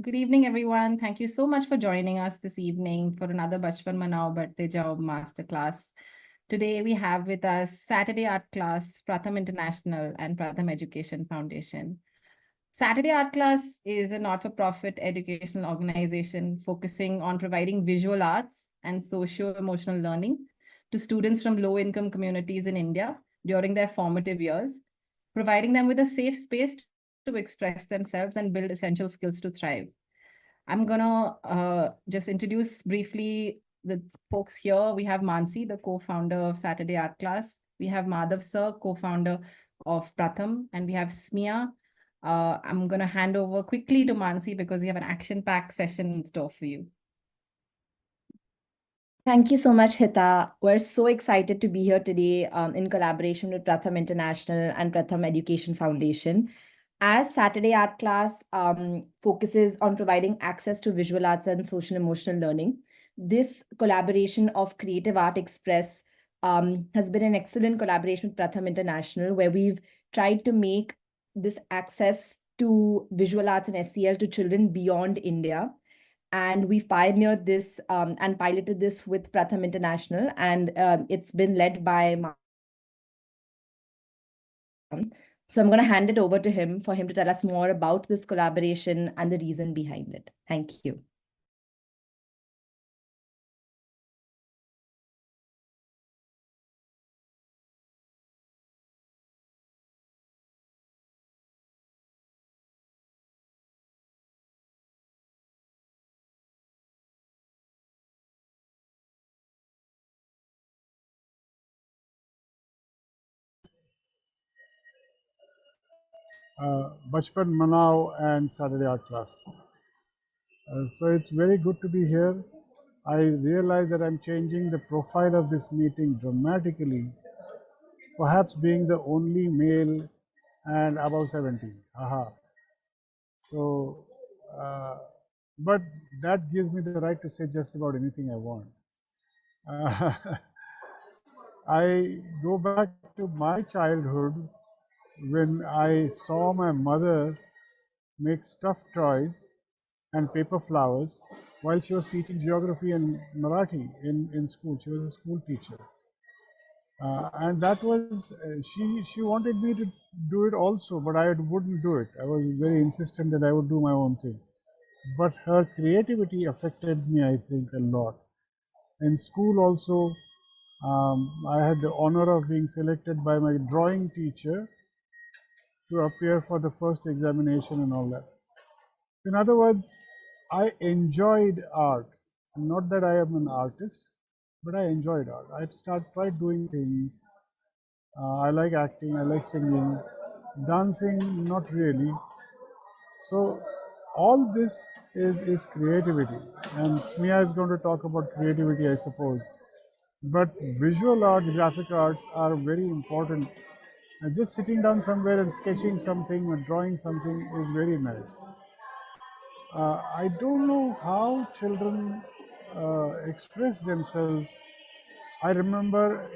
Good evening, everyone. Thank you so much for joining us this evening for another Bachpan Manao Badhte Jao Masterclass. Today we have with us Saturday Art Class, Pratham International and Pratham Education Foundation. Saturday Art Class is a not-for-profit educational organization focusing on providing visual arts and socio-emotional learning to students from low-income communities in India during their formative years, providing them with a safe space to express themselves and build essential skills to thrive. I'm gonna just introduce briefly the folks here. We have Mansi, the co-founder of Saturday Art Class. We have Madhav Sir, co-founder of Pratham, and we have Smia. I'm gonna hand over quickly to Mansi because we have an action-packed session in store for you. Thank you so much, Hita. We're so excited to be here today in collaboration with Pratham International and Pratham Education Foundation. As Saturday Art Class focuses on providing access to visual arts and social emotional learning, this collaboration of Creative Art Express has been an excellent collaboration with Pratham International, where we've tried to make this access to visual arts and SEL to children beyond India. And we've pioneered this and piloted this with Pratham International, and it's been led by So I'm going to hand it over to him for him to tell us more about this collaboration and the reason behind it. Thank you. Bachpan Manao and Saturday Art Class. So it's very good to be here. I realize that I'm changing the profile of this meeting dramatically, perhaps being the only male and above 70. Aha. So, but that gives me the right to say just about anything I want. I go back to my childhood when I saw my mother make stuffed toys and paper flowers while she was teaching geography and Marathi in school. She was a school teacher. And that was, she wanted me to do it also, but I wouldn't do it. I was very insistent that I would do my own thing. But her creativity affected me, I think, a lot. In school also, I had the honor of being selected by my drawing teacher to appear for the first examination and all that. In other words, I enjoyed art. Not that I am an artist, but I enjoyed art. I tried doing things. I like acting, I like singing, dancing, not really. So all this is creativity. And Smia is going to talk about creativity, I suppose. But visual art, graphic arts are very important. And just sitting down somewhere and sketching something or drawing something is very nice. I don't know how children express themselves. I remember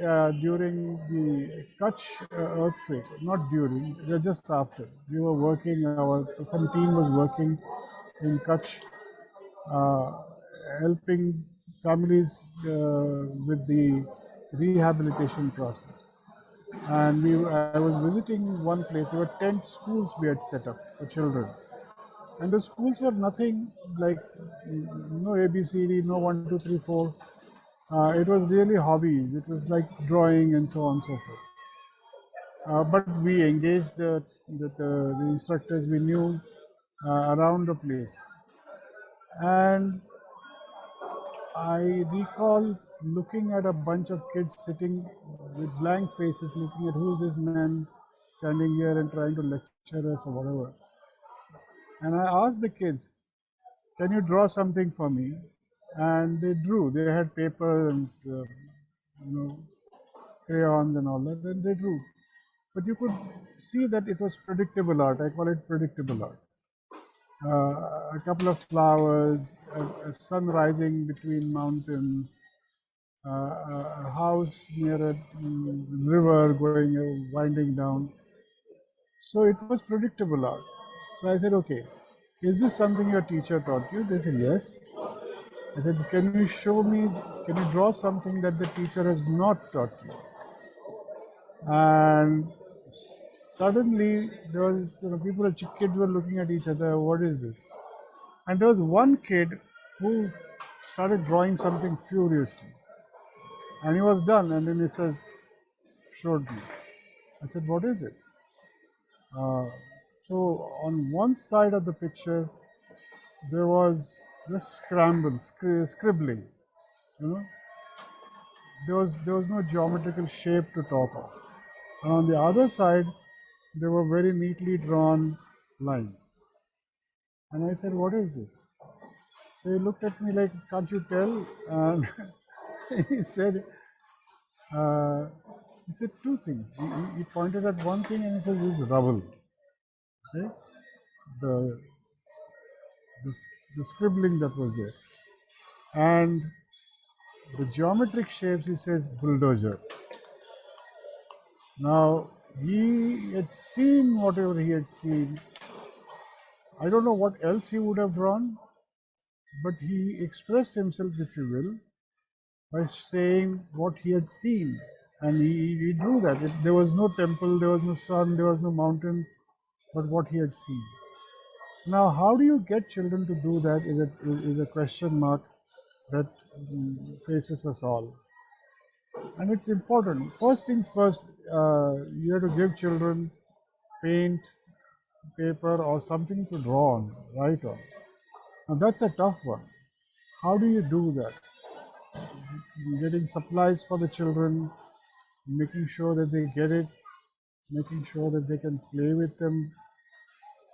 during the Kutch earthquake, not during, just after, we were working, our team was working in Kutch, uh, helping families with the rehabilitation process. And I was visiting one place, there were tent schools we had set up for children. And the schools were nothing like no ABCD, no 1, 2, 3, 4. It was really hobbies. It was like drawing and so on and so forth. But we engaged the instructors we knew around the place. And I recall looking at a bunch of kids sitting with blank faces, looking at who's this man standing here and trying to lecture us or whatever. And I asked the kids, can you draw something for me? And they drew. They had paper and crayons and all that, and they drew. But you could see that it was predictable art. I call it predictable art. A couple of flowers, a sun rising between mountains, a house near a river going winding down. So it was predictable art. So I said, okay, is this something your teacher taught you? They said, yes. I said, can you show me, can you draw something that the teacher has not taught you? And suddenly there was, people, kids were looking at each other, what is this? And there was one kid who started drawing something furiously. And he was done, and then he says, showed me. I said, what is it? So on one side of the picture, there was just scribbling, you know. There was no geometrical shape to talk of. And on the other side, there were very neatly drawn lines. And I said, what is this? So he looked at me like, can't you tell? And he said, uh, two things. He pointed at one thing and he said, this is rubble. Okay? The, the scribbling that was there. And the geometric shapes, he says, bulldozer. Now, he had seen whatever he had seen. I don't know what else he would have drawn, but he expressed himself, if you will, by saying what he had seen. And he drew that. There was no temple, there was no sun, there was no mountain, but what he had seen. Now, how do you get children to do that is a question mark that faces us all. And it's important. First things first, you have to give children paint, paper, or something to draw on, write on. Now, that's a tough one. How do you do that? Getting supplies for the children, making sure that they get it, making sure that they can play with them.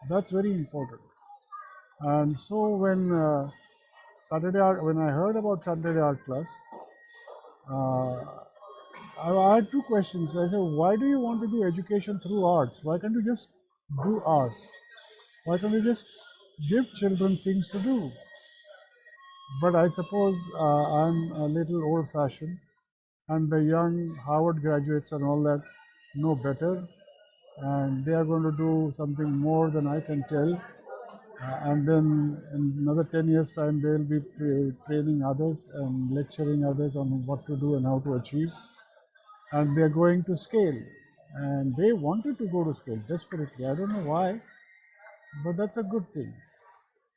That's very important. And so when when I heard about Saturday art class, I had two questions. I said, why do you want to do education through arts? Why can't you just do arts? Why can't you just give children things to do? But I suppose I'm a little old-fashioned, and the young Harvard graduates and all that know better, and they are going to do something more than I can tell. And then in another 10 years' time, they will be training others and lecturing others on what to do and how to achieve. And they're going to scale. And they wanted to go to scale desperately. I don't know why, but that's a good thing.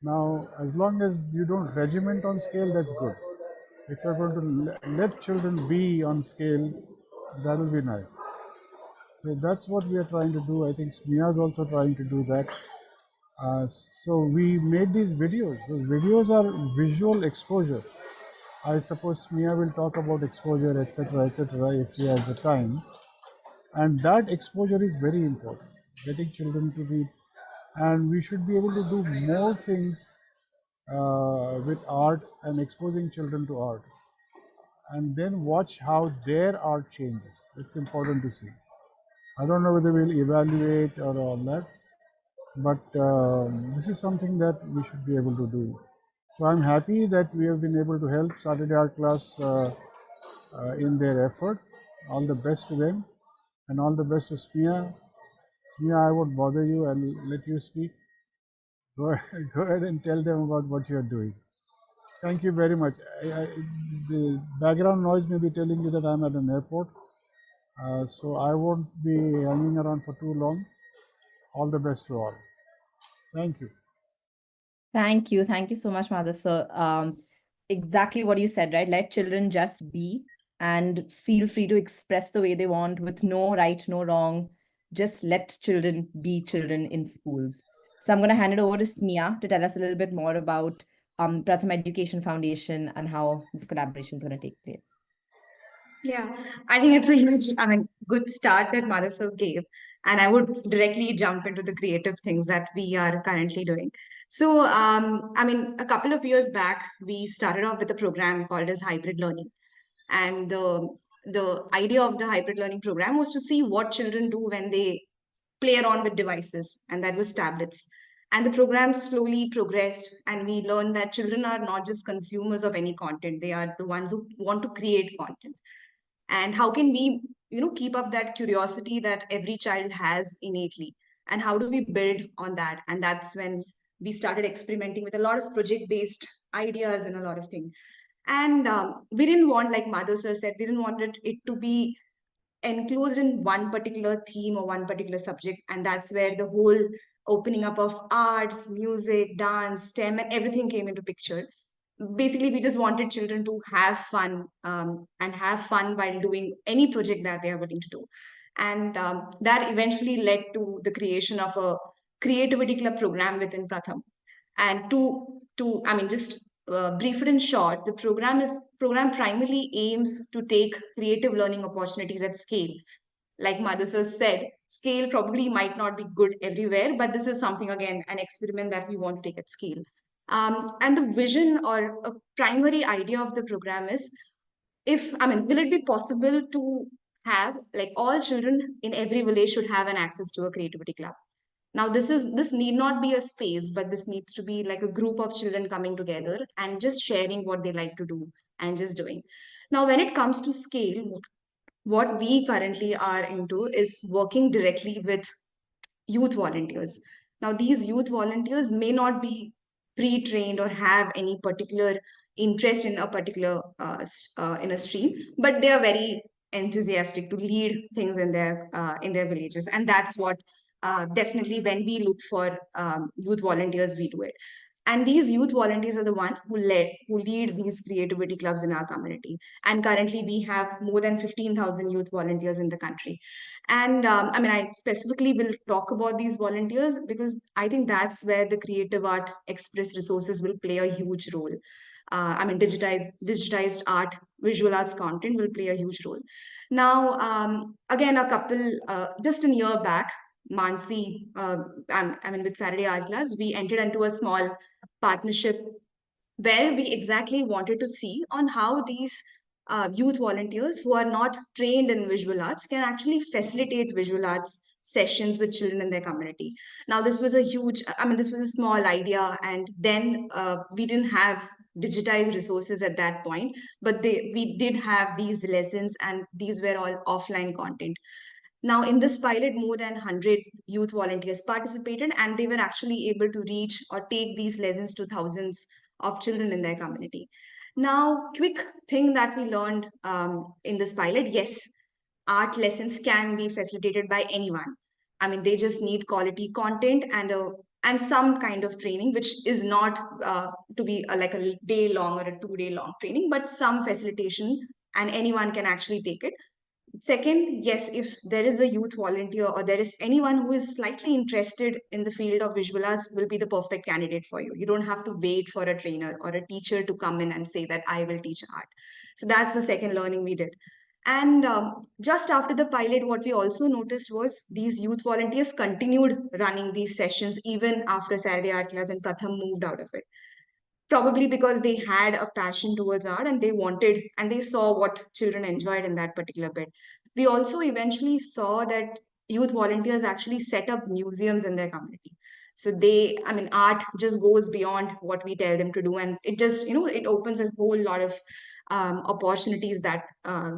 Now, as long as you don't regiment on scale, that's good. If you're going to let children be on scale, that will be nice. So that's what we are trying to do. I think Smia is also trying to do that. So we made these videos. Those videos are visual exposure. I suppose Smia will talk about exposure, etc., if he has the time. And that exposure is very important, getting children to read. And we should be able to do more things with art and exposing children to art. And then watch how their art changes. It's important to see. I don't know whether we'll evaluate or all that, but this is something that we should be able to do. So I'm happy that we have been able to help Saturday Art Class in their effort. All the best to them, and all the best to Smia. Smia, I won't bother you and let you speak. Go ahead and tell them about what you're doing. Thank you very much. The background noise may be telling you that I'm at an airport, so I won't be hanging around for too long. All the best to all. Thank you. Thank you. Thank you so much, Mother. So, exactly what you said, right? Let children just be and feel free to express the way they want with no right, no wrong. Just let children be children in schools. So I'm going to hand it over to Smia to tell us a little bit more about Pratham Education Foundation and how this collaboration is going to take place. Yeah, I think it's a huge, good start that Madhav gave. And I would directly jump into the creative things that we are currently doing. So, a couple of years back, we started off with a program called as hybrid learning. And the idea of the hybrid learning program was to see what children do when they play around with devices, and that was tablets. And the program slowly progressed, and we learned that children are not just consumers of any content, they are the ones who want to create content. And how can we keep up that curiosity that every child has innately, and how do we build on that? And that's when we started experimenting with a lot of project-based ideas and a lot of things. And we didn't want, like Madhav sir said, we didn't want it to be enclosed in one particular theme or one particular subject. And that's where the whole opening up of arts, music, dance, STEM, and everything came into picture. Basically, we just wanted children to have fun, and have fun while doing any project that they are willing to do. And that eventually led to the creation of a creativity club program within Pratham. And to I mean, just brief it in short, the program primarily aims to take creative learning opportunities at scale. Like Madhu sir said, scale probably might not be good everywhere, but this is something, again, an experiment that we want to take at scale. And the vision or a primary idea of the program is, will it be possible to have, like, all children in every village should have an access to a creativity club. Now, this need not be a space, but this needs to be like a group of children coming together and just sharing what they like to do and just doing. Now, when it comes to scale, what we currently are into is working directly with youth volunteers. Now, these youth volunteers may not be pre-trained or have any particular interest in a particular in a stream, but they are very enthusiastic to lead things in their villages, and that's what definitely when we look for youth volunteers, we do it. And these youth volunteers are the one who lead these creativity clubs in our community. And currently, we have more than 15,000 youth volunteers in the country. And I specifically will talk about these volunteers because I think that's where the creative art express resources will play a huge role. Digitized art, visual arts content will play a huge role. Now, again, just a year back, Mansi, with Saturday Art Class, we entered into a small partnership where we exactly wanted to see on how these youth volunteers who are not trained in visual arts can actually facilitate visual arts sessions with children in their community. Now, this was this was a small idea, and then we didn't have digitized resources at that point, but we did have these lessons, and these were all offline content. Now, in this pilot, more than 100 youth volunteers participated, and they were actually able to reach or take these lessons to thousands of children in their community. Now, quick thing that we learned in this pilot, yes, art lessons can be facilitated by anyone. They just need quality content and some kind of training, which is not to be like a day long or a 2 day long training, but some facilitation, and anyone can actually take it. Second, yes, if there is a youth volunteer or there is anyone who is slightly interested in the field of visual arts, will be the perfect candidate for you. You don't have to wait for a trainer or a teacher to come in and say that I will teach art. So that's the second learning we did. And just after the pilot, what we also noticed was these youth volunteers continued running these sessions even after Saturday Art Class and Pratham moved out of it, probably because they had a passion towards art and they saw what children enjoyed in that particular bit. We also eventually saw that youth volunteers actually set up museums in their community. So art just goes beyond what we tell them to do, and it just, it opens a whole lot of opportunities that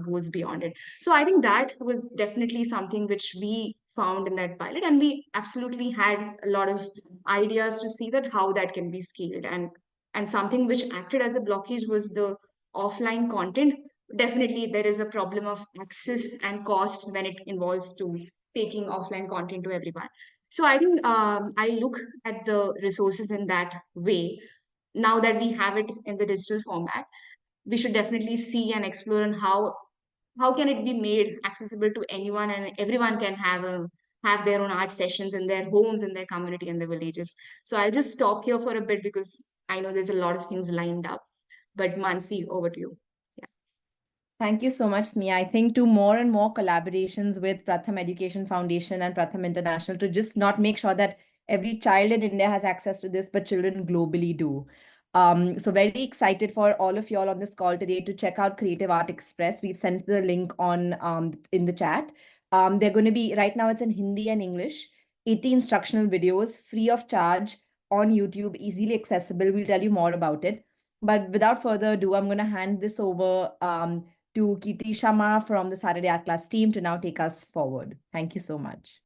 goes beyond it. So I think that was definitely something which we found in that pilot, and we absolutely had a lot of ideas to see that how that can be scaled. And something which acted as a blockage was the offline content. Definitely, there is a problem of access and cost when it involves to taking offline content to everyone. So I think I look at the resources in that way. Now that we have it in the digital format, we should definitely see and explore on how can it be made accessible to anyone, and everyone can have their own art sessions in their homes, in their community, in their villages. So I'll just stop here for a bit because I know there's a lot of things lined up. But Mansi, over to you. Yeah. Thank you so much, Smia. I think to more and more collaborations with Pratham Education Foundation and Pratham International to just not make sure that every child in India has access to this, but children globally do. So very excited for all of y'all on this call today to check out Creative Art Express. We've sent the link on in the chat. They're going to be, right now it's in Hindi and English, 80 instructional videos free of charge on YouTube, easily accessible. We'll tell you more about it. But without further ado, I'm going to hand this over to Kirti Sharma from the Saturday Art Class team to now take us forward. Thank you so much.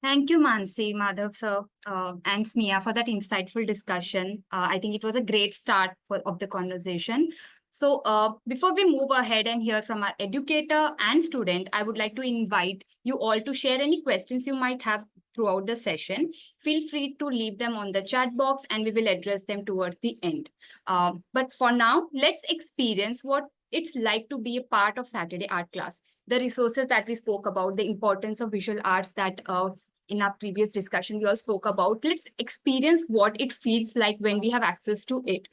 Thank you, Mansi, Madhav sir, and Smia for that insightful discussion. I think it was a great start of the conversation. So before we move ahead and hear from our educator and student, I would like to invite you all to share any questions you might have throughout the session. Feel free to leave them on the chat box and we will address them towards the end. But for now, let's experience what it's like to be a part of Saturday art class. The resources that we spoke about, the importance of visual arts that in our previous discussion we all spoke about. Let's experience what it feels like when we have access to it.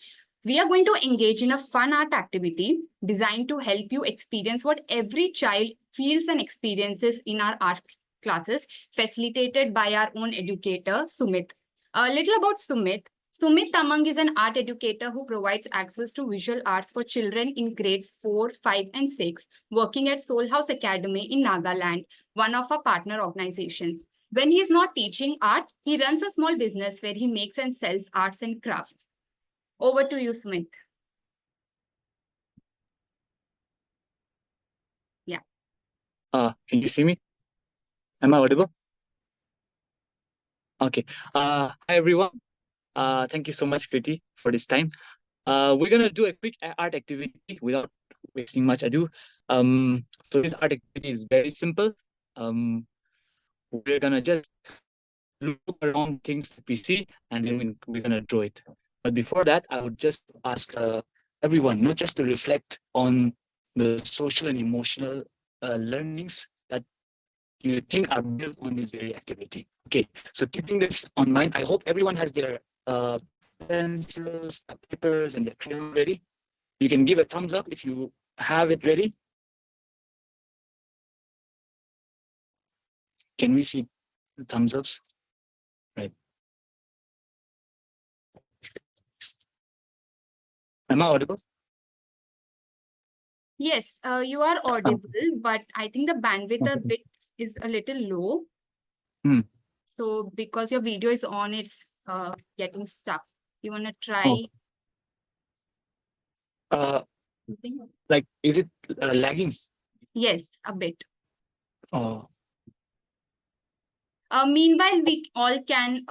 We are going to engage in a fun art activity designed to help you experience what every child feels and experiences in our art classes, facilitated by our own educator, Sumit. A little about Sumit. Sumit Tamang is an art educator who provides access to visual arts for children in grades 4, 5, and 6, working at Soul House Academy in Nagaland, one of our partner organizations. When he is not teaching art, he runs a small business where he makes and sells arts and crafts. Over to you, Sumit. Yeah. Can you see me? Am I audible? Okay. Hi, everyone. Thank you so much, Kriti, for this time. We're going to do a quick art activity without wasting much ado. So this art activity is very simple. We're going to just look around things that we see, and then we're going to draw it. But before that, I would just ask everyone not just to reflect on the social and emotional learnings that you think are built on this very activity. Okay, so keeping this on mind, I hope everyone has their pencils, papers, and their crayon ready. You can give a thumbs up if you have it ready. Can we see the thumbs ups? Right. Am I audible? Yes, you are audible, but I think the bandwidth a bit is a little low. So because your video is on, it's getting stuck. You want to try? Like, is it lagging? Yes, a bit. Oh. Meanwhile, we all can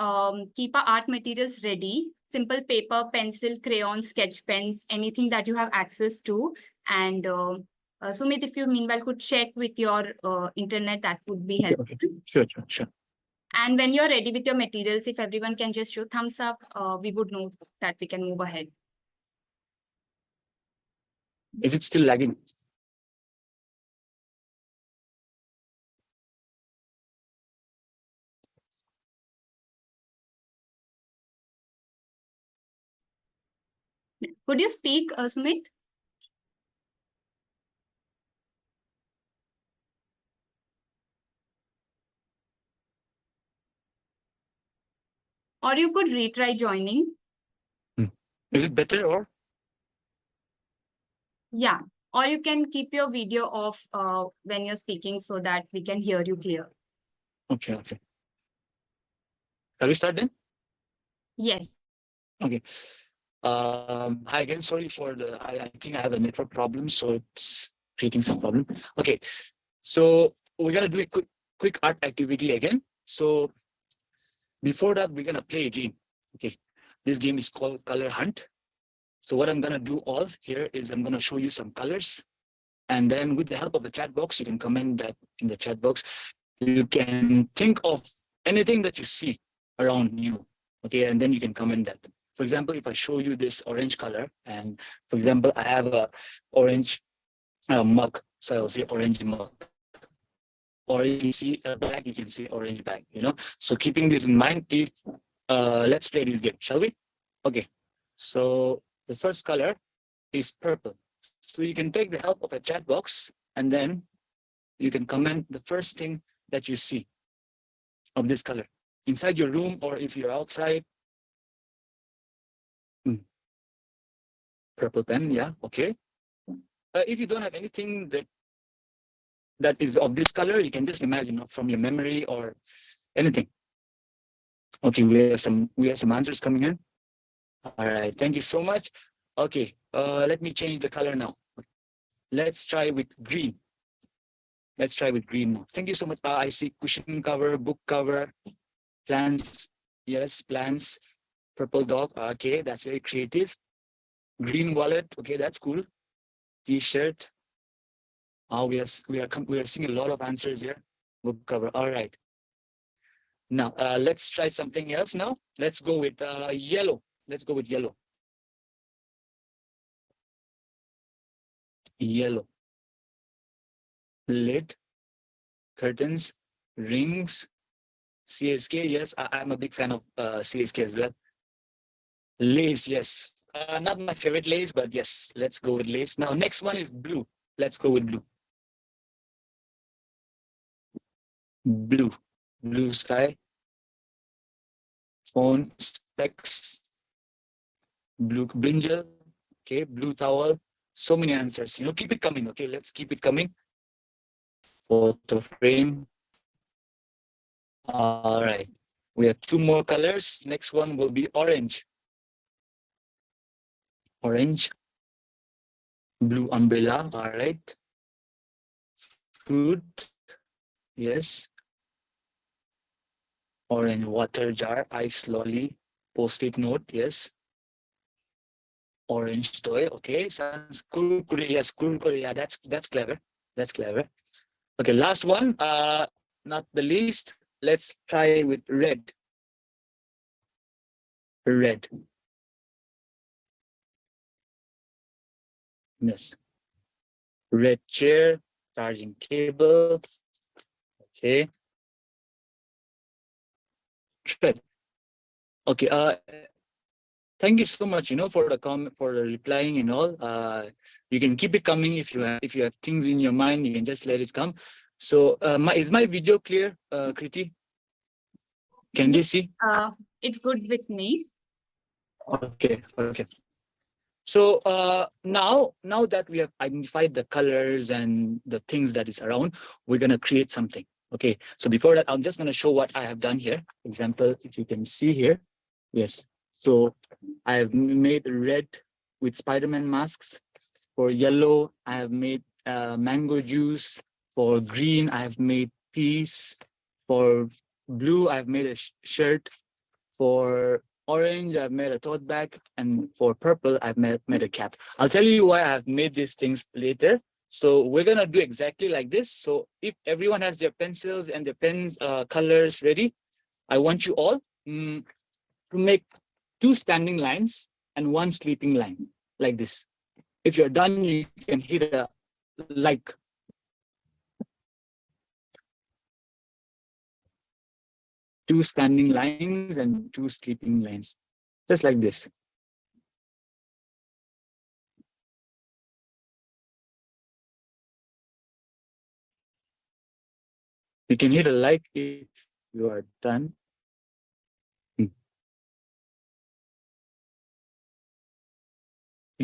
keep our art materials ready. Simple paper, pencil, crayon, sketch pens, anything that you have access to. And Sumit, if you meanwhile could check with your internet, that would be helpful. Sure. And when you're ready with your materials, if everyone can just show thumbs up, we would know that we can move ahead. Is it still lagging? Could you speak, Sumit? Or you could retry joining. Is it better or? Yeah, or you can keep your video off when you're speaking so that we can hear you clear. Okay. Shall we start then? Yes. Okay. Hi again. Sorry for the. I think I have a network problem, so it's creating some problem. Okay. So we're gonna do a quick art activity again. So before that, we're gonna play a game. Okay. This game is called Color Hunt. So what I'm gonna do all here is I'm gonna show you some colors, and then with the help of the chat box, you can comment that in the chat box. You can think of anything that you see around you. Okay, and then you can comment that. For example, if I show you this orange color, and for example, I have a orange mug, so I'll say orange mug. Or if you see a bag, you can say orange bag, So keeping this in mind, if let's play this game, shall we? Okay, so the first color is purple. So you can take the help of a chat box, and then you can comment the first thing that you see of this color inside your room, or if you're outside. Purple pen, yeah, okay. If you don't have anything that is of this color, you can just imagine from your memory or anything. Okay, we have some answers coming in. All right, thank you so much. Okay, let me change the color now. Let's try with green. Let's try with green now. Thank you so much. I see cushion cover, book cover, plants. Yes, plants. Purple dog. Okay, that's very creative. Green wallet. Okay, that's cool. T-shirt. We are seeing a lot of answers here. Book cover. All right. Now let's try something else. Now let's go with yellow. Let's go with yellow. Yellow. Lid. Curtains. Rings. CSK. Yes, I'm a big fan of CSK as well. Lace. Yes. Not my favorite lace, but yes, let's go with lace. Now next one is blue. Let's go with blue. Blue. Blue sky. Phone. Specs. Blue brinjal. Okay, blue towel. So many answers. Keep it coming. Okay, let's keep it coming. Photo frame. All right. We have two more colors. Next one will be orange. Orange. Blue umbrella. All right. Food. Yes. Orange water jar. Ice lolly. Post-it note. Yes. Orange toy. Okay. Sounds kurkure. Yes, kurkure. Yeah, that's clever. That's clever. Okay, last one. Not the least. Let's try with red. Red. Yes. Red chair, charging cable. Okay. Red. Okay. Thank you so much. For the comment, for the replying and all. You can keep it coming if you have things in your mind. You can just let it come. So, is my video clear, Kriti? Can they see? It's good with me. Okay. Okay. So now that we have identified the colors and the things that is around, we're going to create something. Okay. So before that, I'm just going to show what I have done here. Example, if you can see here. Yes. So I have made red with Spider-Man masks. For yellow, I have made mango juice. For green, I have made peas. For blue, I've made a shirt. For orange, I've made a tote bag, and for purple, I've made a cap. I'll tell you why I've made these things later. So we're gonna do exactly like this. So if everyone has their pencils and their pens, colors ready, I want you all to make 2 standing lines and 1 sleeping line, like this. If you're done, you can hit a like. Two standing lines and 2 sleeping lines, just like this. You can hit a like if you are done. You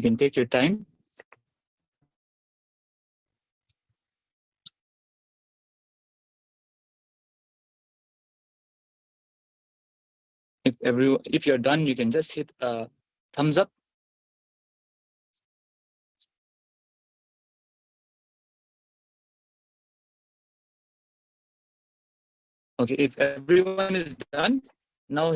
can take your time. If you're done, you can just hit a thumbs up. Okay, if everyone is done, now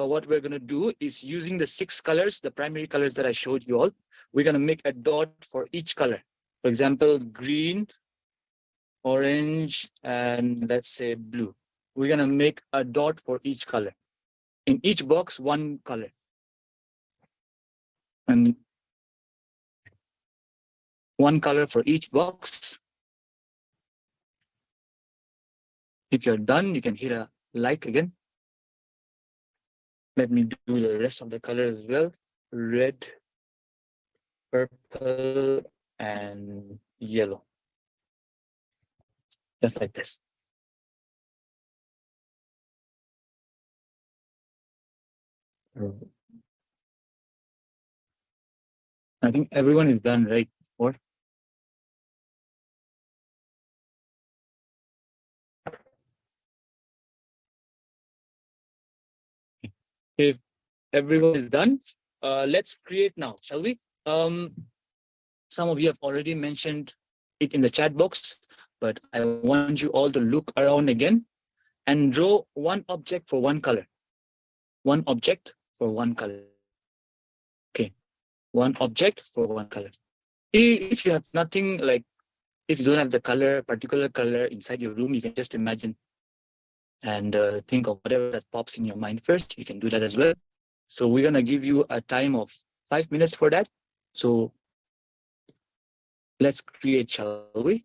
what we're gonna do is using the 6 colors, the primary colors that I showed you all, we're gonna make a dot for each color. For example, green, orange, and let's say blue. We're gonna make a dot for each color. In each box, 1 color. And 1 color for each box. If you're done, you can hit a like again. Let me do the rest of the colors as well. Red, purple, and yellow. Just like this. I think everyone is done, right? What? If everyone is done, let's create now, shall we? Some of you have already mentioned it in the chat box. but I want you all to look around again and draw one object for one color. One object for one color. Okay, one object for one color. If you have nothing, like if you don't have the color, particular color inside your room, you can just imagine and think of whatever that pops in your mind first. You can do that as well. So we're gonna give you a time of 5 minutes for that. So let's create, shall we?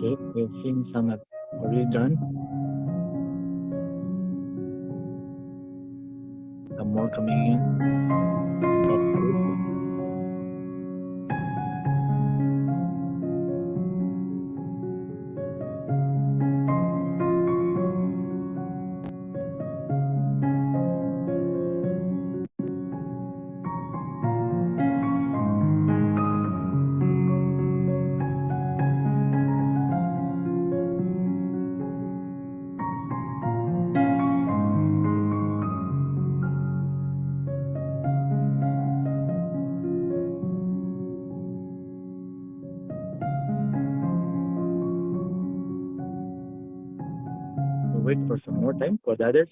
Okay, we're seeing some have already done. Some more coming in. That's good. We'll wait for some more time for the others.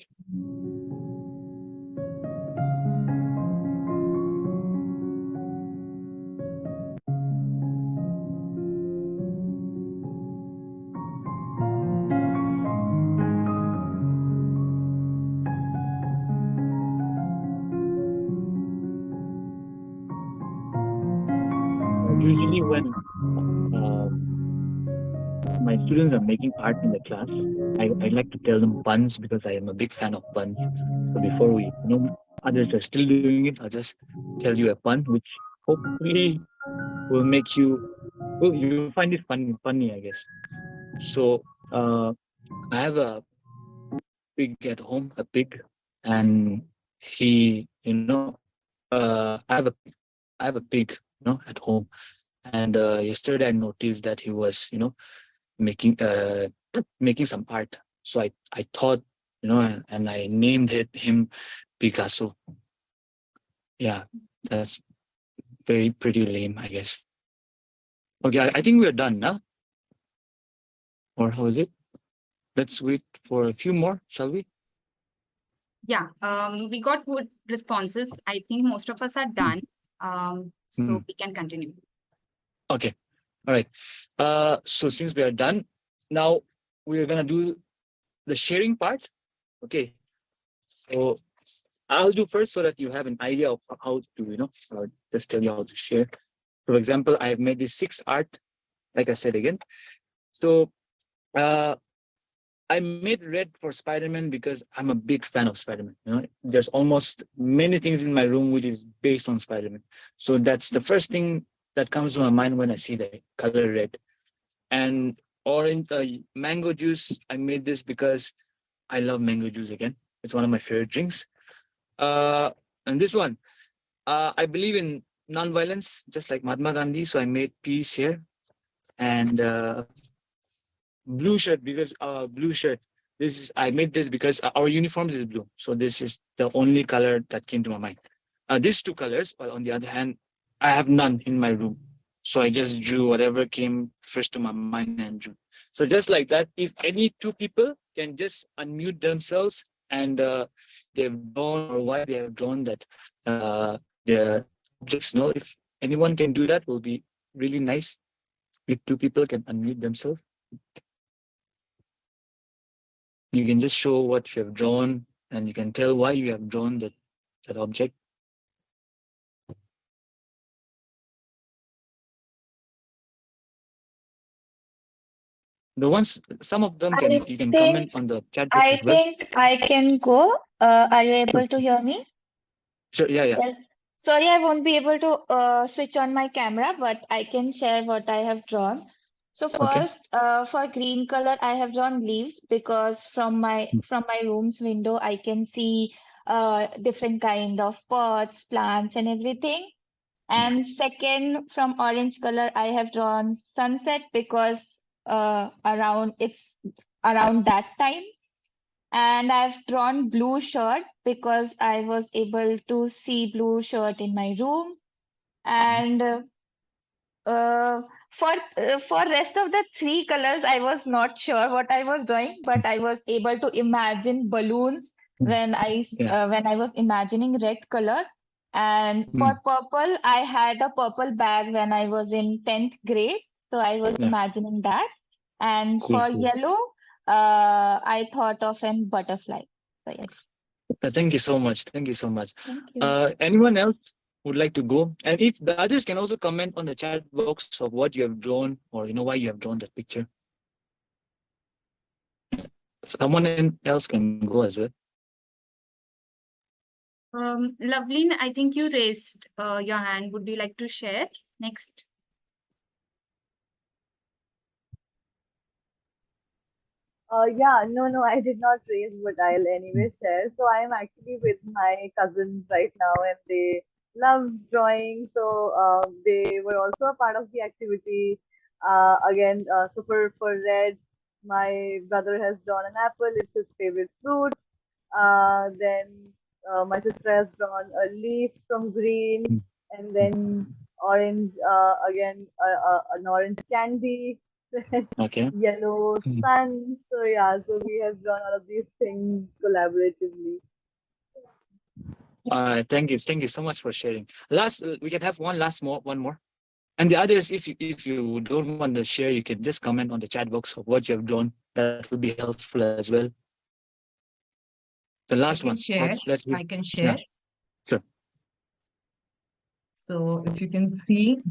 Usually when my students are making art in the class, I like to tell them puns because I am a big fan of puns. So before others are still doing it, I'll just tell you a pun, which hopefully will make you, well, you'll find it funny, I guess. So I have a pig at home, a pig, and he, I have a pig, at home, and yesterday I noticed that he was, making making some art. So I thought, and I named him Picasso. Yeah, that's very pretty lame, I guess. Okay, I think we're done now. Or how is it? Let's wait for a few more, shall we? Yeah, we got good responses. I think most of us are done. So we can continue. Okay. All right. So since we are done, now we're gonna do the sharing part. Okay. So I'll do first so that you have an idea of how to, just tell you how to share. For example, I have made this 6 art, like I said again. So I made red for Spider-Man because I'm a big fan of Spider-Man. There's almost many things in my room which is based on Spider-Man. So that's the first thing that comes to my mind when I see the color red. And orange, mango juice, I made this because I love mango juice again. It's one of my favorite drinks. And this one, I believe in non-violence, just like Mahatma Gandhi. So I made peace here. And blue shirt, because blue shirt. I made this because our uniforms is blue. So this is the only color that came to my mind. These 2 colors, but on the other hand, I have none in my room. So I just drew whatever came first to my mind and drew. So just like that, if any 2 people can just unmute themselves and they've drawn or why they have drawn that the objects, if anyone can do that, will be really nice. If 2 people can unmute themselves. You can just show what you have drawn and you can tell why you have drawn that object. Some of them you can comment on the chat box as well. I think I can go. Are you able to hear me? Sure, yeah. Yes. Sorry, I won't be able to switch on my camera, but I can share what I have drawn. So first, for green color, I have drawn leaves because from my room's window, I can see different kind of pots, plants, and everything. And second, from orange color, I have drawn sunset because it's around that time. And I've drawn blue shirt because I was able to see blue shirt in my room. And uh, for rest of the 3 colors, I was not sure what I was doing, but I was able to imagine balloons when I was imagining red color. And for purple, I had a purple bag when I was in 10th grade, so I was imagining that. And for yellow, I thought of an butterfly. So yes. Thank you so much. Thank you so much. Thank you. Anyone else would like to go? And if the others can also comment on the chat box of what you have drawn or why you have drawn that picture. Someone else can go as well. Loveleen, I think you raised your hand. Would you like to share next? No, I did not raise, but I'll anyway share. So I am actually with my cousins right now, and they love drawing. So they were also a part of the activity. So for red, my brother has drawn an apple. It's his favorite fruit. Then my sister has drawn a leaf from green, and then orange. An orange candy. Okay. Yellow sun. So so we have drawn all of these things collaboratively. Thank you so much for sharing. We can have one more. And the others, if you don't want to share, you can just comment on the chat box of what you have drawn. That will be helpful as well. The last one. I can share. Yeah. Sure. So if you can see.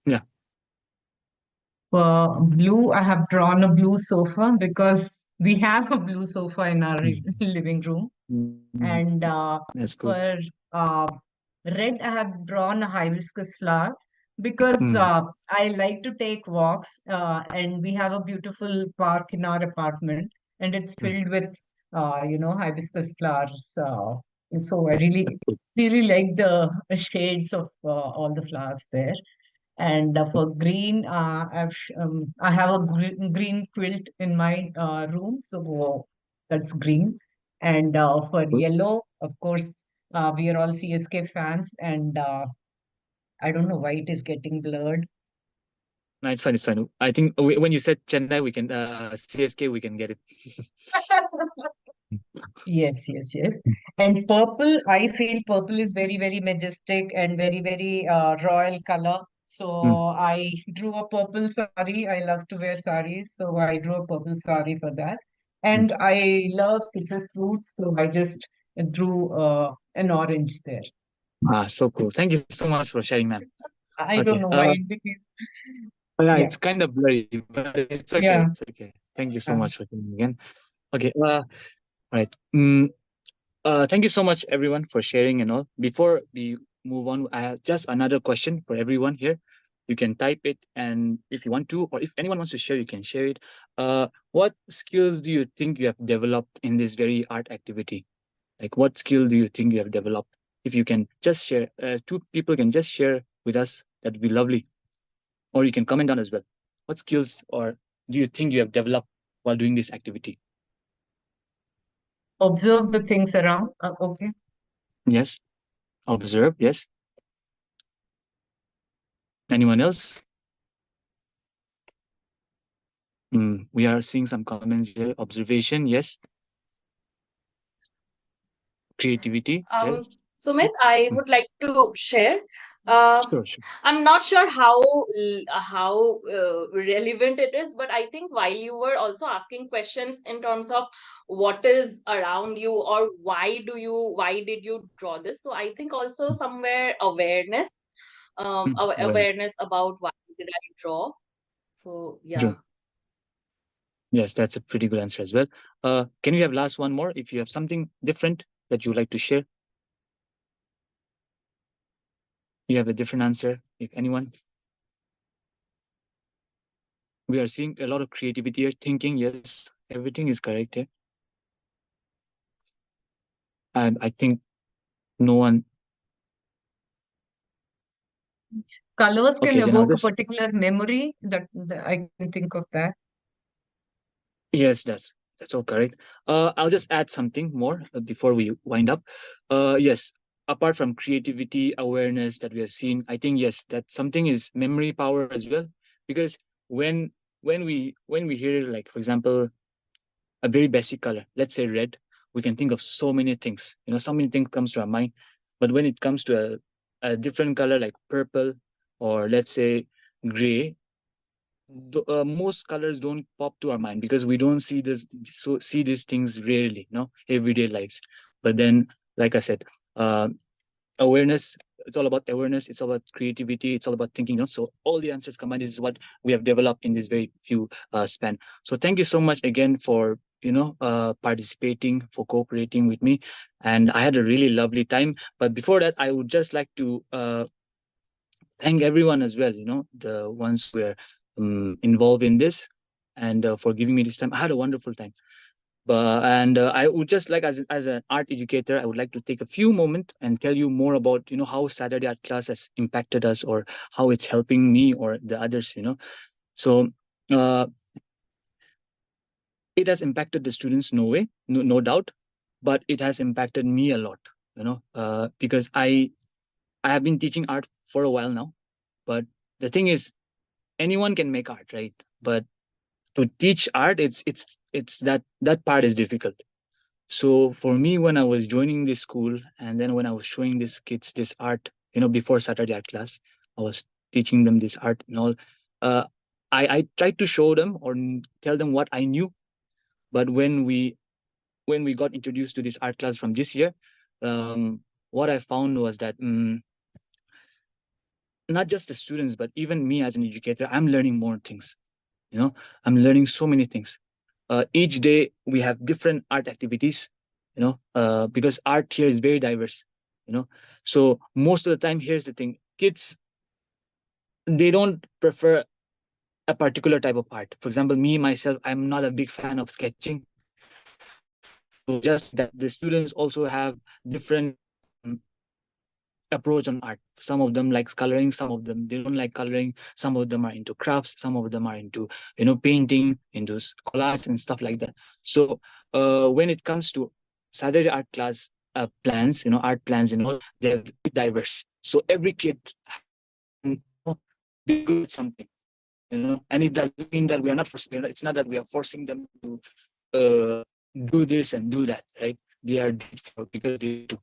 Yeah. For blue, I have drawn a blue sofa because we have a blue sofa in our living room. And That's cool. for red, I have drawn a hibiscus flower because I like to take walks and we have a beautiful park in our apartment and it's filled with, hibiscus flowers. So I really like the shades of all the flowers there. And for green, I have a green quilt in my room, so that's green. And for yellow, of course, we are all CSK fans, and I don't know why it is getting blurred. No, it's fine. It's fine. I think when you said Chennai, we can CSK, we can get it. Yes, yes, yes. And purple, I feel purple is very majestic and very royal color. So I drew a purple sari. I love to wear saris, so I drew a purple sari for that. And I love citrus fruits, so I just drew an orange there. So cool. Thank you so much for sharing, ma'am. I don't know why it became. Yeah, Yeah. it's kind of blurry, but it's okay. Yeah. It's okay. Thank you so much for sharing again. Okay. Right. Thank you so much, everyone, for sharing and all. Before we move on, I have just another question for everyone here. You can type it, and if you want to, or if anyone wants to share, you can share it. What skills do you think you have developed in this very art activity? Like, what skill do you think you have developed? If you can just share, two people can just share with us, that'd be lovely. Or you can comment down as well. What skills or do you think you have developed while doing this activity? Observe the things around. Okay. Yes. Observe. Yes. Anyone else? We are seeing some comments here. Observation. Yes. Creativity. Yes. Sumit, I would like to share. Sure. Sure. I'm not sure how relevant it is, but I think while you were also asking questions in terms of what is around you or why did you draw this? So I think also somewhere awareness, Well, awareness about why did I draw. So yeah. true. Yes, that's a pretty good answer as well. Can we have last one more? If you have something different that you would like to share, you have a different answer. If anyone, we are seeing a lot of creativity here. Thinking. Yes, everything is correct here. And I think no one. Colors can Okay, then I'll evoke a just. particular memory that I can think of that. Yes, that's all correct. I'll just add something more before we wind up. Yes, apart from creativity, awareness that we have seen, I think yes, that something is memory power as well. Because when when we hear, like, for example, a very basic color, let's say red, we can think of so many things. So many things comes to our mind. But when it comes to a different color like purple, or let's say gray, most colors don't pop to our mind because we don't see these things rarely, everyday lives. But then, like I said, uh, awareness, it's all about awareness, it's all about creativity, it's all about thinking. So all the answers combined is what we have developed in this very few span. So thank you so much again for participating, for cooperating with me, and I had a really lovely time. But before that, I would just like to thank everyone as well, the ones who are involved in this, and for giving me this time. I had a wonderful time. And I would just like, as an art educator, I would like to take a few moments and tell you more about, how Saturday art class has impacted us, or how it's helping me or the others. So uh, it has impacted the students, no way, no doubt, but it has impacted me a lot, because I have been teaching art for a while now. But the thing is, anyone can make art, right? But to teach art, it's that part is difficult. So for me, when I was joining this school, and then when I was showing these kids this art, before Saturday art class, I was teaching them this art and all. uh, I tried to show them or tell them what I knew. But when we got introduced to this art class from this year, what I found was that not just the students, but even me as an educator, I'm learning more things. I'm learning so many things. Each day we have different art activities, because art here is very diverse. So most of the time, here's the thing: kids, they don't prefer a particular type of art. For example, me myself, I'm not a big fan of sketching. So just that the students also have different approach on art. Some of them likes coloring, some of them they don't like coloring, some of them are into crafts, some of them are into painting, into collage and stuff like that. So when it comes to Saturday art class plans, art plans and all, they're diverse. So every kid can be good at something, and it doesn't mean that we are not forcing. It's not that we are forcing them to do this and do that, right? They are doing it because they do.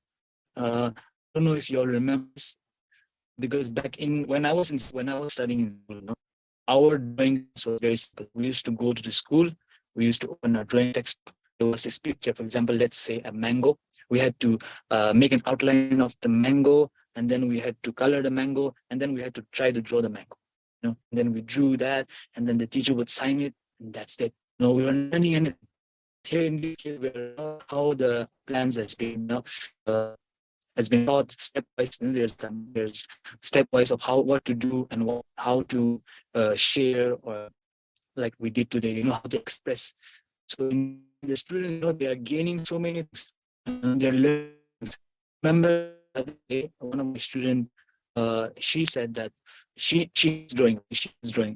I don't know if you all remember this, because back in when I was studying in school, our drawing was very simple. We used to go to the school, we used to open our drawing textbook. There was this picture, for example, let's say a mango. We had to make an outline of the mango, and then we had to color the mango, and then we had to try to draw the mango. And then we drew that, and then the teacher would sign it, and that's it. We were learning anything. Here in this case, we are how the plans has been, has been taught stepwise. There's stepwise of what to do and how to share, or like we did today, how to express. So the students, they are gaining so many things. They're learning. Remember the other day, one of my students, she said that she's drawing,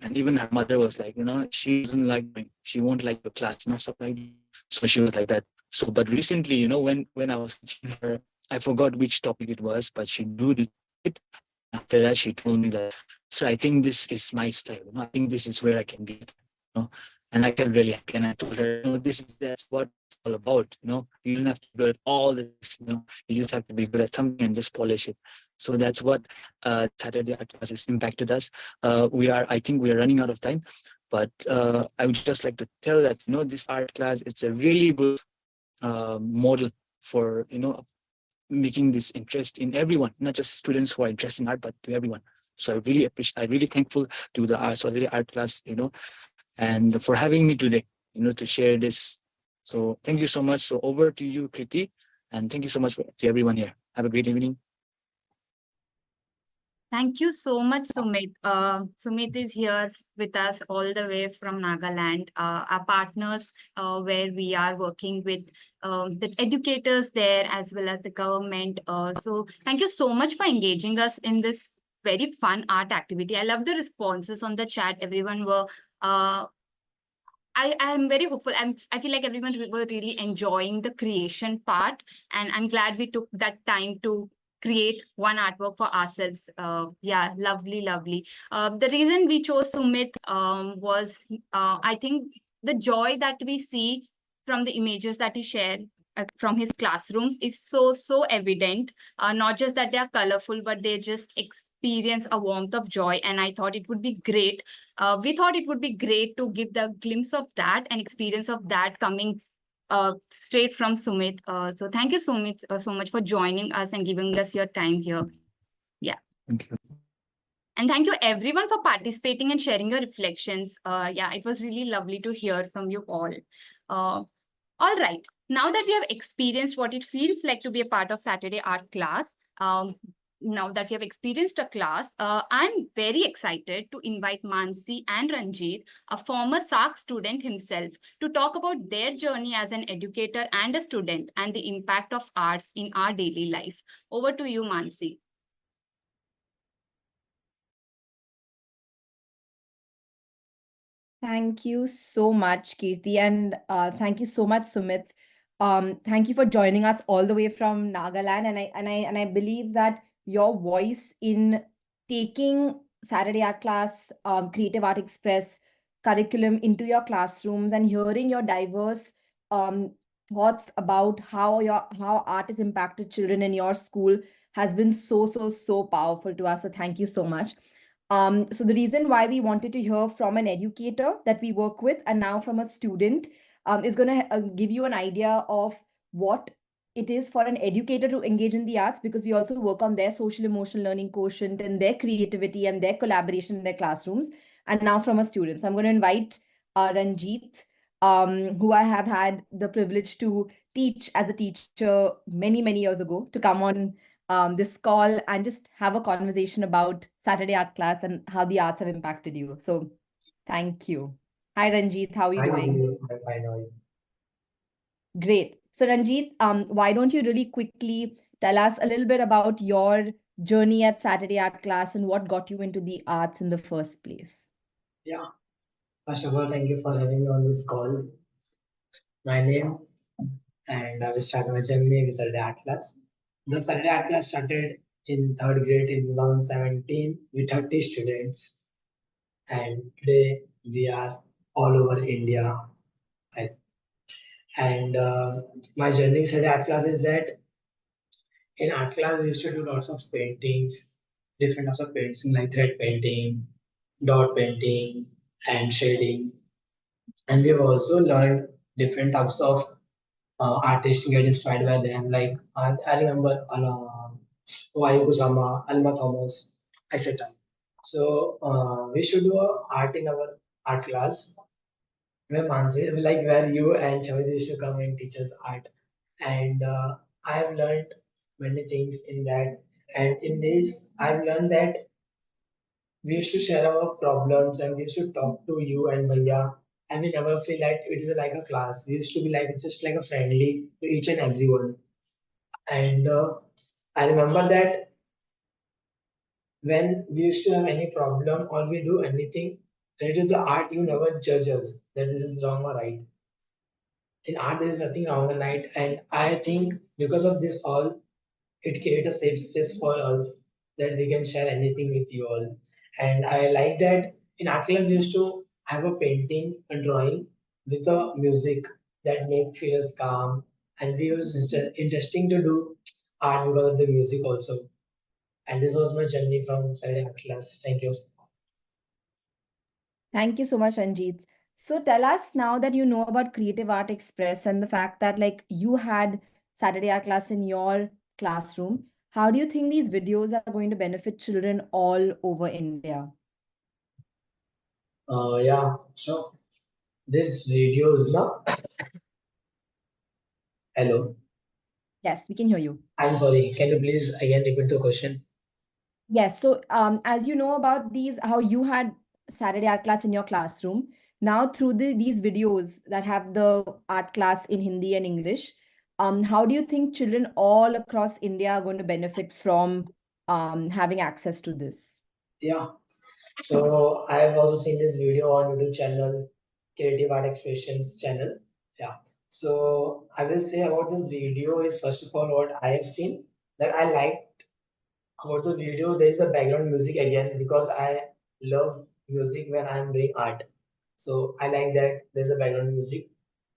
and even her mother was like, she doesn't like drawing, she won't like the class, stuff like that. So she was like that. So, but recently, when I was teaching her, I forgot which topic it was, but she do it. After that, she told me that, so I think this is my style. I think this is where I can be. And I felt really happy. And I told her, that's what it's all about. You don't have to be good at all this. You just have to be good at something and just polish it. So that's what Saturday art classes impacted us. I think we are running out of time, but I would just like to tell that this art class, it's a really good model for making this interest in everyone, not just students who are interested in art, but to everyone. So I'm really thankful to the Saturday art class, and for having me today, to share this. So thank you so much. So over to you, Kriti, and thank you so much to everyone here. Have a great evening. Thank you so much, Sumit. Sumit is here with us all the way from Nagaland, our partners, where we are working with the educators there as well as the government. So thank you so much for engaging us in this very fun art activity. I love the responses on the chat. Everyone were I am very hopeful. I feel like everyone were really enjoying the creation part, and I'm glad we took that time to create one artwork for ourselves. Yeah, lovely, lovely. The reason we chose Sumit was, I think, the joy that we see from the images that he shared from his classrooms is so evident. Not just that they are colorful, but they just experience a warmth of joy. And I thought it would be great. We thought it would be great to give the glimpse of that and experience of that coming straight from Sumit. So thank you, Sumit, so much for joining us and giving us your time here. Yeah. Thank you. And thank you everyone for participating and sharing your reflections. Yeah, it was really lovely to hear from you all. All right, now that we have experienced what it feels like to be a part of Saturday art class, now that we have experienced a class, I'm very excited to invite Mansi and Ranjit, a former SARC student himself, to talk about their journey as an educator and a student and the impact of arts in our daily life. Over to you, Mansi. Thank you so much, Kirti, and thank you so much, Sumit. Thank you for joining us all the way from Nagaland, and I believe that your voice in taking Saturday art class, Creative Art Express curriculum into your classrooms and hearing your diverse thoughts about how art has impacted children in your school has been so powerful to us. So thank you so much. So the reason why we wanted to hear from an educator that we work with and now from a student is going to give you an idea of what it is for an educator to engage in the arts, because we also work on their social emotional learning quotient and their creativity and their collaboration in their classrooms. And now from a student. So I'm going to invite Ranjit, who I have had the privilege to teach as a teacher many years ago, to come on this call and just have a conversation about Saturday art class and how the arts have impacted you. So thank you. Hi, Ranjit. How are you doing? Hi, how are you? Great. So Ranjit, why don't you really quickly tell us a little bit about your journey at Saturday Art Class and what got you into the arts in the first place? Yeah, first of all, thank you for having me on this call. My name, and I will start my journey with Saturday Art Class. The Saturday Art Class started in third grade in 2017 with 30 students, and today we are all over India. I- And my journey with Saturday Art Class is that in art class we used to do lots of paintings, different types of painting like thread painting, dot painting, and shading. And we've also learned different types of artists get inspired by them. Like I remember Vayu Kusama, Alma Thomas, etc. So we should do a art in our art class where Mansi, like where you and Chavit used to come and teach us art. And I have learned many things in that. And in this, I've learned that we used to share our problems and we used to talk to you and Bhaiya, and we never feel like it is like a class. We used to be like just like a friendly to each and everyone. And I remember that when we used to have any problem or we do anything related to the art, you never judge us that this is wrong or right. In art, there is nothing wrong or right, and I think because of this all, it creates a safe space for us that we can share anything with you all. And I like that in art class we used to have a painting, a drawing with a music that make feel us calm. And we was interesting to do art because of the music also. And this was my journey from Saturday art class. Thank you. Thank you so much, Ranjit. So tell us now that you know about Creative Art Express and the fact that like you had Saturday art class in your classroom, how do you think these videos are going to benefit children all over India? Yeah, so this video is now. Hello. Yes, we can hear you. I'm sorry. Can you please again repeat the question? Yes. So, as you know about these, how you had Saturday art class in your classroom, now through these videos that have the art class in Hindi and English, how do you think children all across India are going to benefit from having access to this? Yeah. So I have also seen this video on YouTube channel, Creative Art Expressions channel. Yeah. So I will say about this video is first of all what I have seen that I liked about the video. There is a background music again because I love music when I'm doing art. So I like that there's a background music.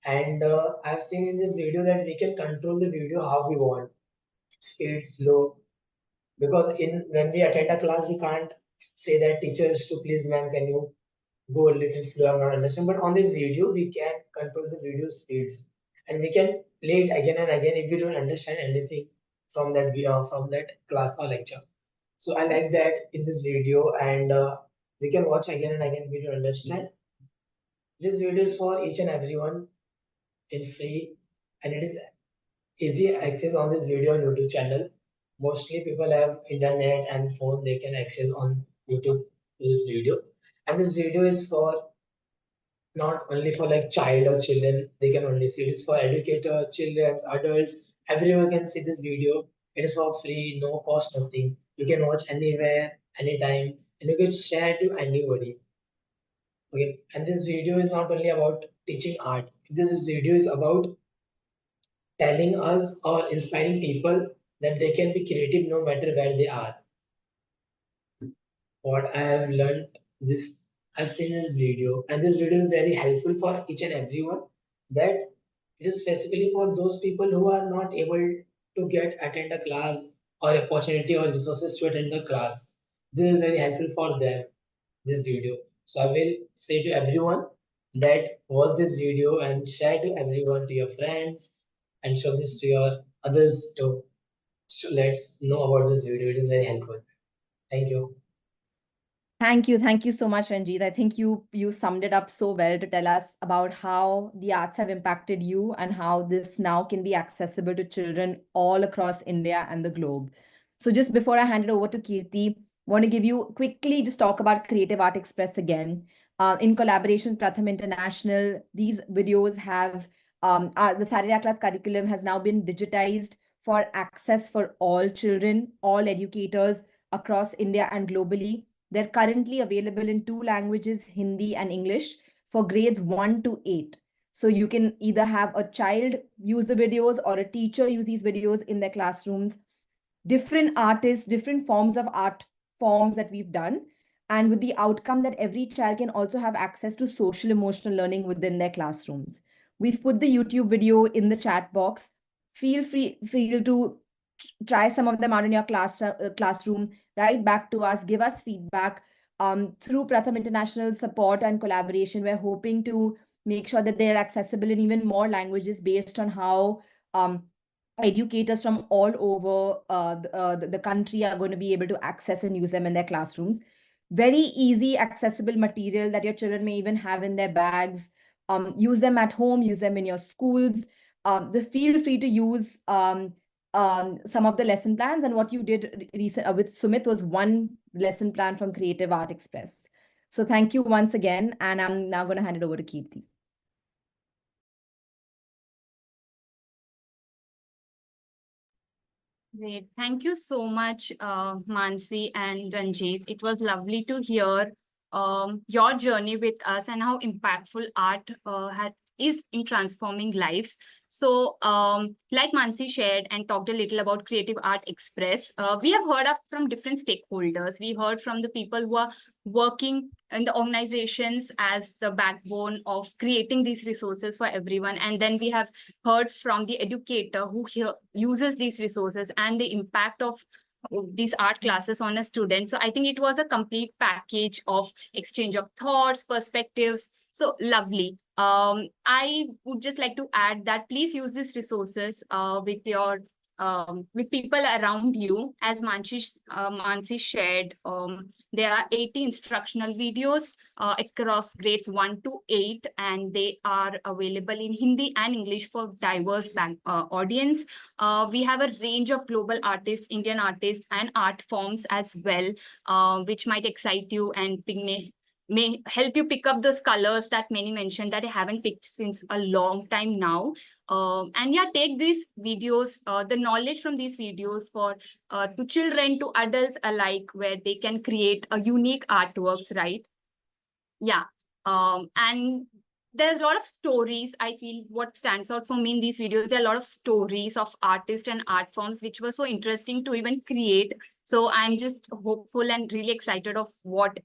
And I've seen in this video that we can control the video how we want, speed, slow, because in when we attend a class we can't say that teachers to please ma'am can you go a little slow, I'm not understanding. But on this video we can control the video speeds and we can play it again and again if we don't understand anything from that from that class or lecture. So I like that in this video. And we can watch again and again if we don't understand. This video is for each and everyone in free, and it is easy access on this video on YouTube channel. Mostly people have internet and phone, they can access on YouTube this video. And this video is for not only for like child or children, they can only see it. Is for educator, children, adults, everyone can see this video. It is for free, no cost, nothing. You can watch anywhere, anytime, and you can share to anybody. Okay, and this video is not only about teaching art. This video is about telling us or inspiring people that they can be creative no matter where they are. What I have learned this I've seen in this video, and this video is very helpful for each and everyone. That it is specifically for those people who are not able to get attend a class or opportunity or resources to attend the class. This is very helpful for them. This video. So I will say to everyone that watch this video and share to everyone, to your friends, and show this to your others to let's know about this video. It is very helpful. Thank you. Thank you so much, Ranjit. I think you summed it up so well to tell us about how the arts have impacted you and how this now can be accessible to children all across India and the globe. So just before I hand it over to Kirti, want to give you quickly just talk about Creative Art Express again. In collaboration with Pratham International, these videos have The Saturday Art Class curriculum has now been digitized for access for all children, all educators across India and globally. They're currently available in 2 languages, Hindi and English, for grades 1 to 8. So you can either have a child use the videos or a teacher use these videos in their classrooms. Different artists, different forms of art forms that we've done, and with the outcome that every child can also have access to social emotional learning within their classrooms. We've put the YouTube video in the chat box. Feel to try some of them out in your classroom, write back to us, give us feedback. Through Pratham International support and collaboration, we're hoping to make sure that they're accessible in even more languages based on how educators from all over the country are going to be able to access and use them in their classrooms. Very easy, accessible material that your children may even have in their bags. Use them at home, use them in your schools. Feel free to use some of the lesson plans. And what you did with Sumit was one lesson plan from Creative Art Express. So thank you once again. And I'm now going to hand it over to Kirti. Great. Thank you so much, Mansi and Ranjit. It was lovely to hear your journey with us and how impactful art is in transforming lives. So like Mansi shared and talked a little about Creative Art Express, we have heard from different stakeholders. We heard from the people who are working in the organizations as the backbone of creating these resources for everyone. And then we have heard from the educator who uses these resources and the impact of these art classes on a student. So I think it was a complete package of exchange of thoughts, perspectives. So lovely. I would just like to add that please use these resources with people around you. As Mansi shared, there are 80 instructional videos across grades 1 to 8, and they are available in Hindi and English for diverse audience. We have a range of global artists, Indian artists, and art forms as well, which might excite you and may help you pick up those colors that many mentioned that I haven't picked since a long time now. And yeah, take these videos, the knowledge from these videos to children, to adults alike, where they can create a unique artworks, right? Yeah. And there's a lot of stories. I feel what stands out for me in these videos, there are a lot of stories of artists and art forms, which were so interesting to even create. So I'm just hopeful and really excited of what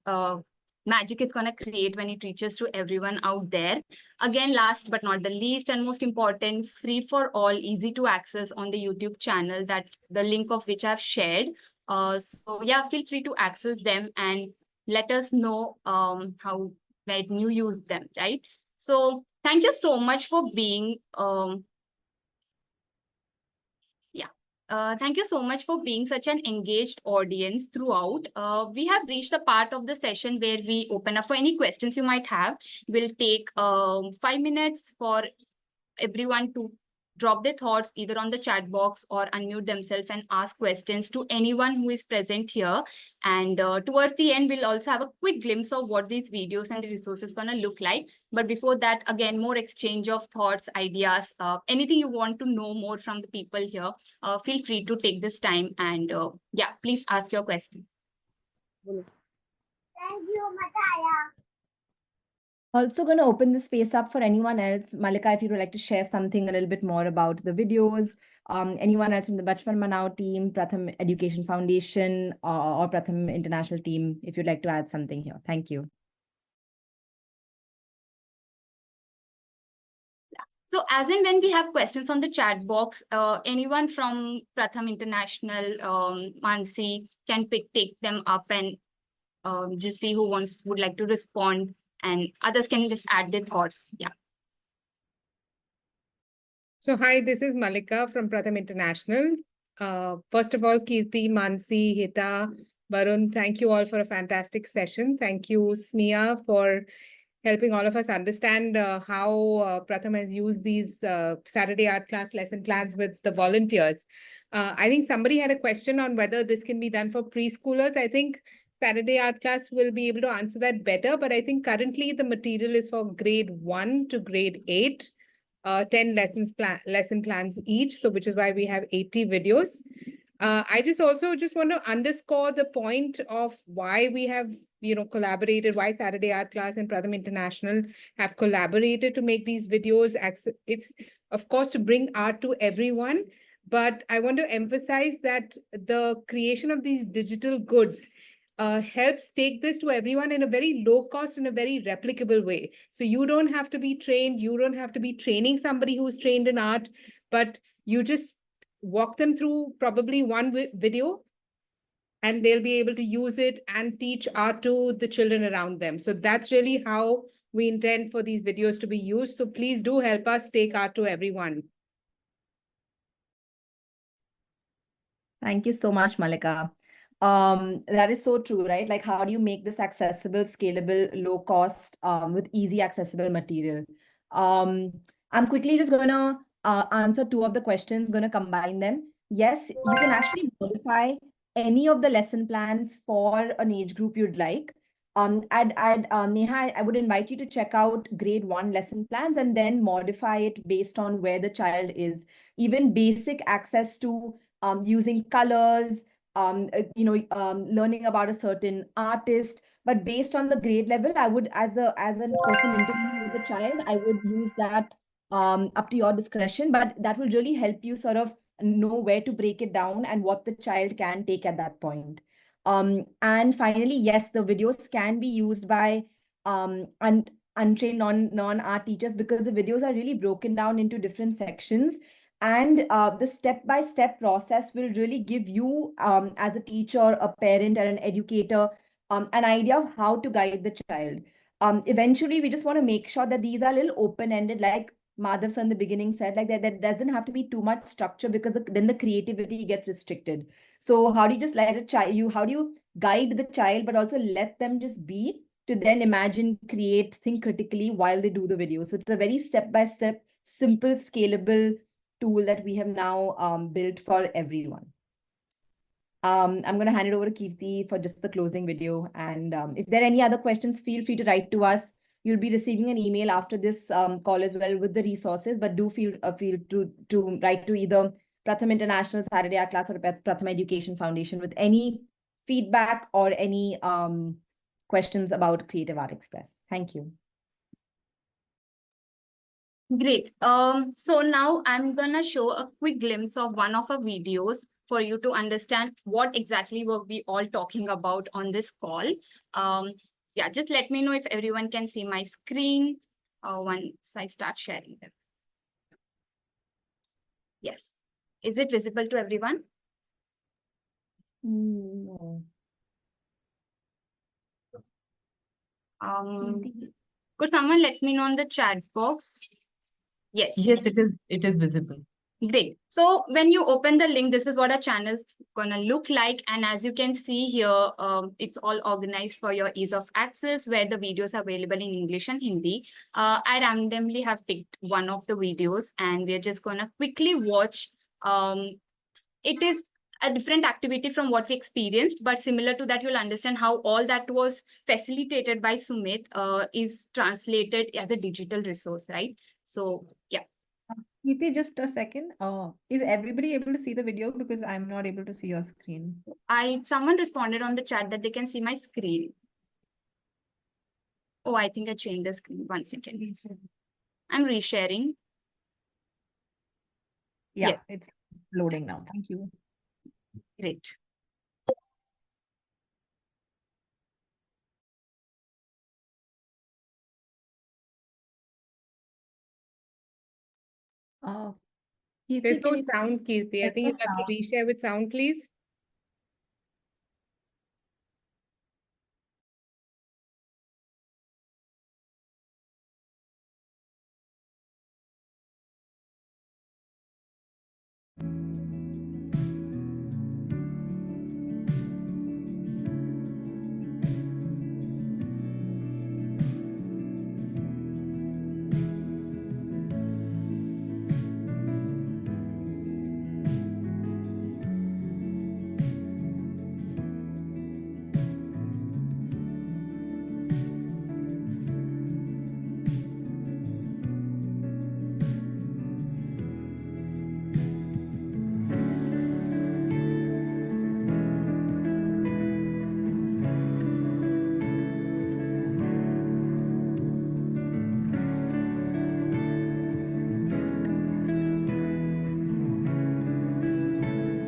magic it's going to create when it reaches to everyone out there. Again, last but not the least and most important, free for all, easy to access on the YouTube channel, that the link of which I've shared. So yeah, feel free to access them and let us know how when you use them, right? So thank you so much for being thank you so much for being such an engaged audience throughout. We have reached the part of the session where we open up for any questions you might have. We'll take 5 minutes for everyone to drop their thoughts either on the chat box or unmute themselves and ask questions to anyone who is present here. And towards the end, we'll also have a quick glimpse of what these videos and the resources going to look like. But before that, again, more exchange of thoughts, ideas, anything you want to know more from the people here, feel free to take this time and yeah, please ask your questions. Thank you, Mataya. Also going to open the space up for anyone else. Malika, if you would like to share something a little bit more about the videos, anyone else from the Bachpan Manao team, Pratham Education Foundation, or Pratham International team, if you'd like to add something here. Thank you. So as in when we have questions on the chat box, anyone from Pratham International, Mansi, can take them up and just see who would like to respond, and others can just add their thoughts. Yeah. So hi, this is Malika from Pratham International. First of all, Kirti, Mansi, Hita, Varun, thank you all for a fantastic session. Thank you, Smia, for helping all of us understand how Pratham has used these Saturday art class lesson plans with the volunteers. I think somebody had a question on whether this can be done for preschoolers. I think Saturday art class will be able to answer that better, but I think currently the material is for grade 1 to grade 8. 10 lesson plans each. So which is why we have 80 videos. I just want to underscore the point of why we have, collaborated, why Saturday Art Class and Pratham International have collaborated to make these videos. It's, of course, to bring art to everyone. But I want to emphasize that the creation of these digital goods helps take this to everyone in a very low cost, in a very replicable way. So you don't have to be trained. You don't have to be training somebody who's trained in art, but you just walk them through probably one video, and they'll be able to use it and teach art to the children around them. So that's really how we intend for these videos to be used. So please do help us take art to everyone. Thank you so much, Malika. That is so true, right? Like, how do you make this accessible, scalable, low cost, with easy accessible material? I'm quickly just going to answer two of the questions, going to combine them. Yes, you can actually modify any of the lesson plans for an age group you'd like. Neha, I would invite you to check out grade 1 lesson plans and then modify it based on where the child is. Even basic access to using colors, learning about a certain artist, but based on the grade level, I would, as a person interviewing with the child, I would use that up to your discretion, but that will really help you sort of know where to break it down and what the child can take at that point. And finally, yes, the videos can be used by untrained non-art teachers, because the videos are really broken down into different sections. And the step-by-step process will really give you, as a teacher, a parent, and an educator, an idea of how to guide the child. Eventually, we just want to make sure that these are a little open-ended, like Madhav sir in the beginning said, like that doesn't have to be too much structure, because then the creativity gets restricted. So how do you just let a child, how do you guide the child, but also let them just be, to then imagine, create, think critically while they do the video. So it's a very step-by-step, simple, scalable tool that we have now built for everyone. I'm going to hand it over to Kirti for just the closing video. And if there are any other questions, feel free to write to us. You'll be receiving an email after this call as well with the resources, but do feel to write to either Pratham International, Saturday Art Class, or Pratham Education Foundation with any feedback or any questions about Creative Art Express. Thank you. Great. So now I'm gonna show a quick glimpse of one of our videos for you to understand what exactly were we all talking about on this call. Yeah, just let me know if everyone can see my screen once I start sharing them. Yes. Is it visible to everyone? No. Could someone let me know in the chat box? Yes. Yes, it is visible. Great. So when you open the link, this is what our channel is gonna look like. And as you can see here, it's all organized for your ease of access, where the videos are available in English and Hindi. I randomly have picked one of the videos, and we're just gonna quickly watch. It is a different activity from what we experienced, but similar to that, you'll understand how all that was facilitated by Sumit is translated as a digital resource, right? So yeah. Kirti, just a second. Is everybody able to see the video? Because I'm not able to see your screen. Someone responded on the chat that they can see my screen. Oh, I think I changed the screen. 1 second. I'm resharing. Yeah, yes. It's loading now. Thank you. Great. There's no sound, Kirti. I think you have to reshare with sound, please.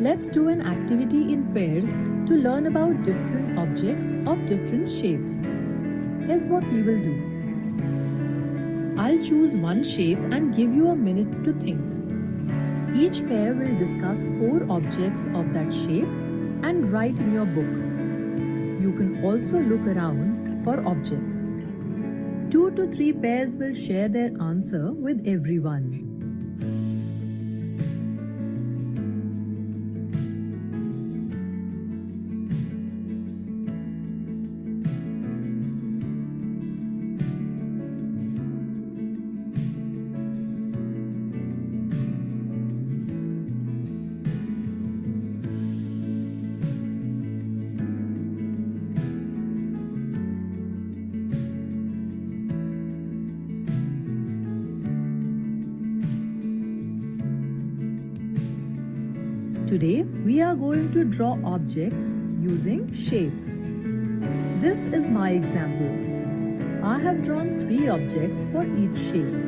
Let's do an activity in pairs to learn about different objects of different shapes. Here's what we will do. I'll choose one shape and give you a minute to think. Each pair will discuss 4 objects of that shape and write in your book. You can also look around for objects. 2 to 3 pairs will share their answer with everyone. Today, we are going to draw objects using shapes. This is my example. I have drawn 3 objects for each shape.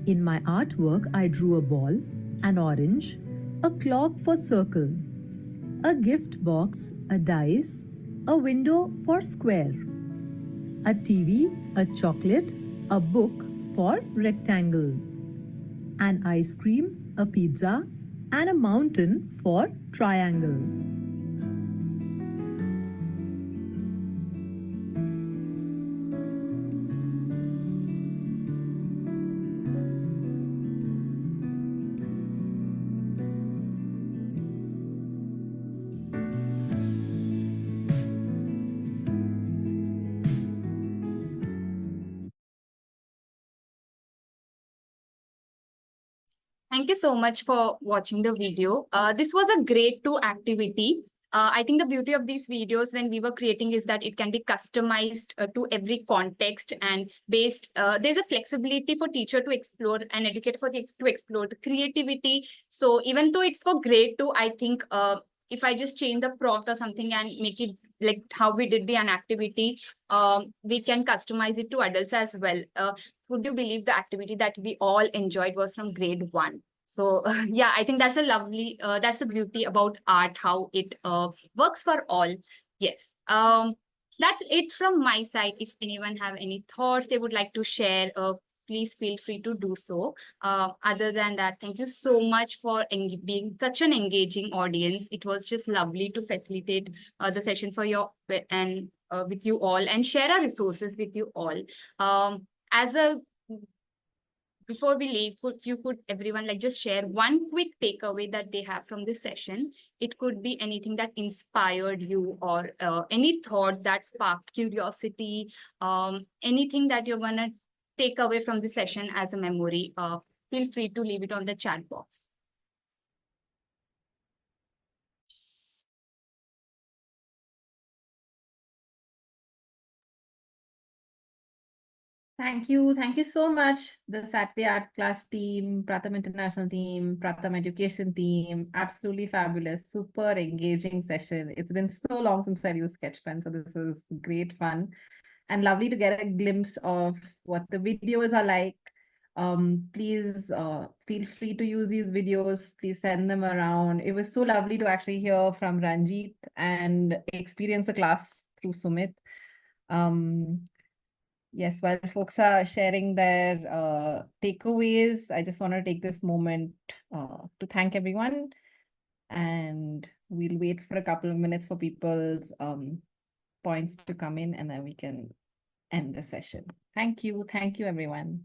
In my artwork, I drew a ball, an orange, a clock for circle, a gift box, a dice, a window for square, a TV, a chocolate, a book for rectangle, an ice cream, a pizza, and a mountain for triangle. Thank you so much for watching the video. This was a great 2 activity. I think the beauty of these videos when we were creating is that it can be customized to every context and based. There's a flexibility for teacher to explore and educator to explore the creativity. So even though it's for grade 2, I think if I just change the prompt or something and make it like how we did an activity, we can customize it to adults as well. Would you believe the activity that we all enjoyed was from grade 1? So yeah, I think that's a lovely, that's the beauty about art, how it works for all. Yes. That's it from my side. If anyone have any thoughts they would like to share, please feel free to do so. Other than that, thank you so much for being such an engaging audience. It was just lovely to facilitate the session for your and with you all and share our resources with you all. Before we leave, if you could everyone like just share one quick takeaway that they have from this session. It could be anything that inspired you or any thought that sparked curiosity, anything that you're gonna take away from this session as a memory. Feel free to leave it on the chat box. Thank you. Thank you so much, the Saturday Art Class team, Pratham International team, Pratham Education team. Absolutely fabulous, super engaging session. It's been so long since I've used Sketch Pen, so this was great fun and lovely to get a glimpse of what the videos are like. Please feel free to use these videos. Please send them around. It was so lovely to actually hear from Ranjit and experience the class through Sumit. Yes, while folks are sharing their takeaways, I just want to take this moment to thank everyone. And we'll wait for a couple of minutes for people's points to come in, and then we can end the session. Thank you. Thank you, everyone.